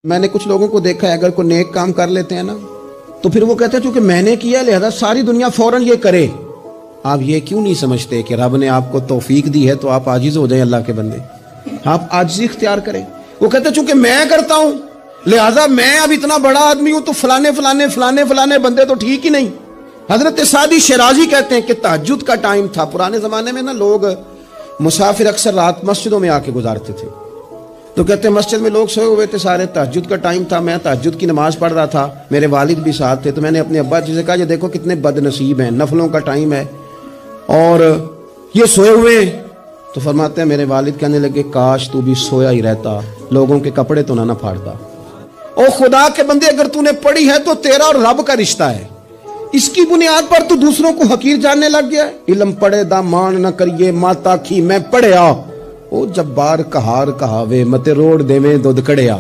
میں نے کچھ لوگوں کو دیکھا ہے، اگر کوئی نیک کام کر لیتے ہیں نا تو پھر وہ کہتے ہیں چونکہ میں نے کیا لہذا ساری دنیا فوراً یہ کرے۔ آپ یہ کیوں نہیں سمجھتے کہ رب نے آپ کو توفیق دی ہے تو آپ عاجز ہو جائیں، اللہ کے بندے آپ عاجزی اختیار کریں۔ وہ کہتے ہیں چونکہ میں کرتا ہوں لہذا میں اب اتنا بڑا آدمی ہوں تو فلانے فلانے فلانے فلانے بندے تو ٹھیک ہی نہیں۔ حضرت سعدی شیرازی کہتے ہیں کہ تہجد کا ٹائم تھا، پرانے زمانے میں نا لوگ مسافر اکثر رات مسجدوں میں آ کے گزارتے تھے، تو کہتے ہیں مسجد میں لوگ سوئے ہوئے تھے سارے، تہجد کا ٹائم تھا، میں تہجد کی نماز پڑھ رہا تھا، میرے والد بھی ساتھ تھے، تو میں نے اپنے ابا جی سے کہا یہ دیکھو کتنے بد نصیب ہیں، نفلوں کا ٹائم ہے اور یہ سوئے ہوئے ہیں۔ تو فرماتے ہیں میرے والد کہنے لگے کاش تو بھی سویا ہی رہتا، لوگوں کے کپڑے تو نہ پھاڑتا۔ او خدا کے بندے اگر تو نے پڑھی ہے تو تیرا اور رب کا رشتہ ہے، اس کی بنیاد پر تو دوسروں کو حقیر جاننے لگ گیا ہے۔ علم پڑھے دا مان نہ کریے ماتا کی میں پڑھیا، او جبار کہار کہاوے متے روڑ دے میں دودھ کڑیا۔